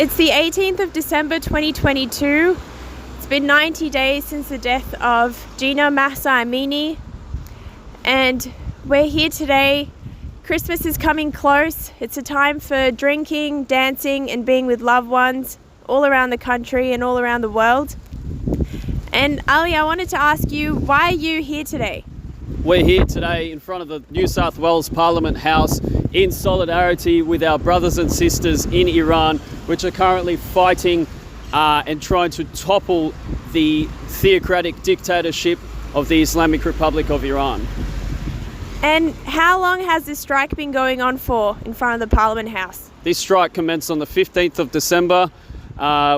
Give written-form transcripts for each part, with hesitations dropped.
It's the 18th of December 2022. It's been 90 days since the death of Gina Mahsa Amini, and we're here today. Christmas is coming close. It's a time for drinking, dancing, and being with loved ones all around the country and all around the world. And Ali, I wanted to ask you, why are you here today? We're here today in front of the New South Wales Parliament House in solidarity with our brothers and sisters in Iran, which are currently fighting and trying to topple the theocratic dictatorship of the Islamic Republic of Iran. And how long has this strike been going on for in front of the Parliament House? This strike commenced on the 15th of December,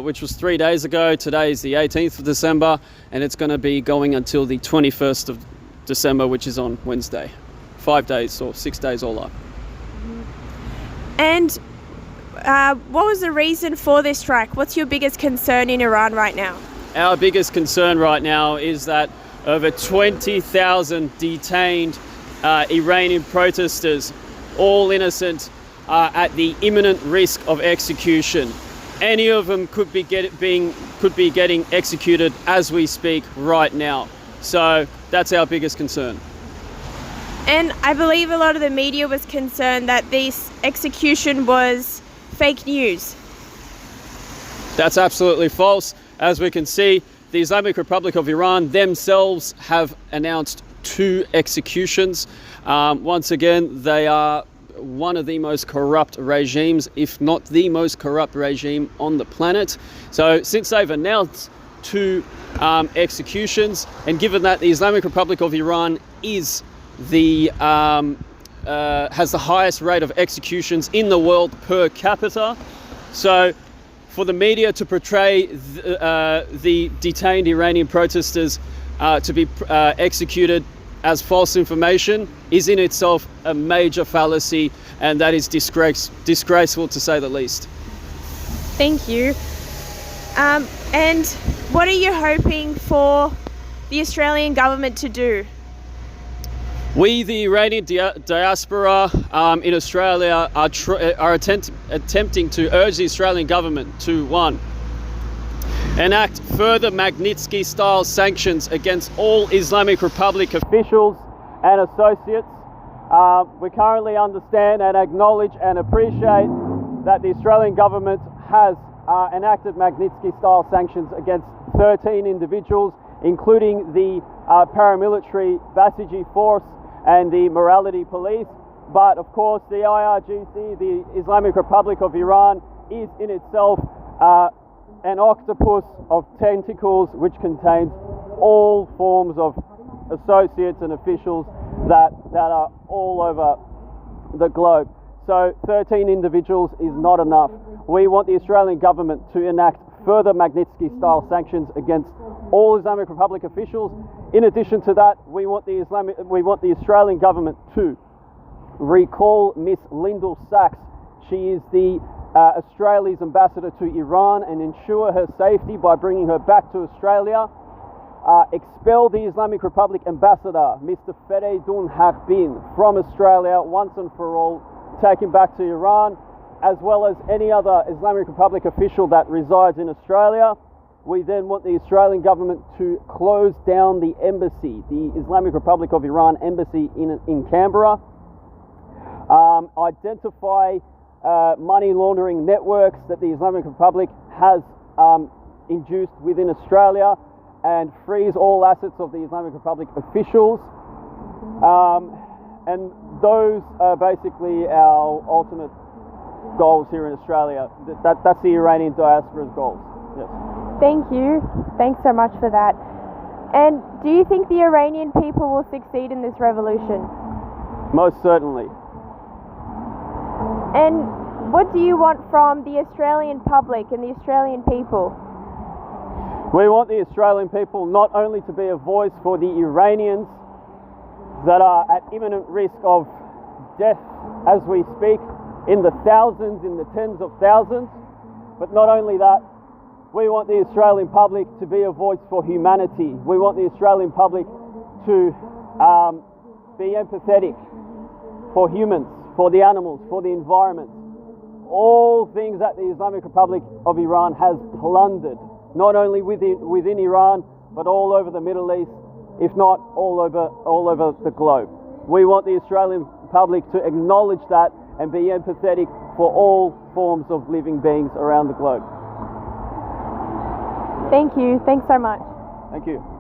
which was 3 days ago. Today is the 18th of December, and it's going to be going until the 21st of December, which is on Wednesday. 5 days or 6 days all up. And what was the reason for this strike? What's your biggest concern in Iran right now? Our biggest concern right now is that over 20,000 detained Iranian protesters, all innocent, are at the imminent risk of execution. Any of them could be getting executed as we speak right now. So that's our biggest concern. And I believe a lot of the media was concerned that this execution was fake news. That's absolutely false. As we can see, the Islamic Republic of Iran themselves have announced 2 executions. Once again, they are one of the most corrupt regimes, if not the most corrupt regime on the planet. So since they've announced 2 executions, and given that the Islamic Republic of Iran is has the highest rate of executions in the world per capita, so for the media to portray the detained Iranian protesters to be executed as false information is in itself a major fallacy, and that is disgraceful to say the least. Thank you. And what are you hoping for the Australian government to do? We, the Iranian diaspora in Australia, are attempting to urge the Australian government to, 1, enact further Magnitsky-style sanctions against all Islamic Republic officials and associates. We currently understand and acknowledge and appreciate that the Australian government has enacted Magnitsky-style sanctions against 13 individuals, including the paramilitary Basiji force and the morality police. But of course, the IRGC, the Islamic Republic of Iran, is in itself an octopus of tentacles which contains all forms of associates and officials that are all over the globe. So 13 individuals is not enough. We want the Australian government to enact further Magnitsky-style sanctions against all Islamic Republic officials. In addition to that, we want the Australian government to recall Miss Lyndall Sachs. She is the Australia's ambassador to Iran, and ensure her safety by bringing her back to Australia. Expel the Islamic Republic ambassador, Mr. Fereydun Haqbin, from Australia once and for all. Take him back to Iran, as well as any other Islamic Republic official that resides in Australia. We then want the Australian government to close down the embassy, the Islamic Republic of Iran embassy in Canberra. Identify money laundering networks that the Islamic Republic has induced within Australia, and freeze all assets of the Islamic Republic officials. And those are basically our ultimate goals here in Australia. That's the Iranian diaspora's goals. Yes. Thank you. Thanks so much for that. And do you think the Iranian people will succeed in this revolution? Most certainly. And what do you want from the Australian public and the Australian people? We want the Australian people not only to be a voice for the Iranians that are at imminent risk of death as we speak, in the thousands, in the tens of thousands, but not only that, we want the Australian public to be a voice for humanity. We want the Australian public to be empathetic for humans, for the animals, for the environment. all things that the Islamic Republic of Iran has plundered, not only within Iran, but all over the Middle East, if not all over the globe. We want the Australian public to acknowledge that and be empathetic for all forms of living beings around the globe. Thank you. Thanks so much. Thank you.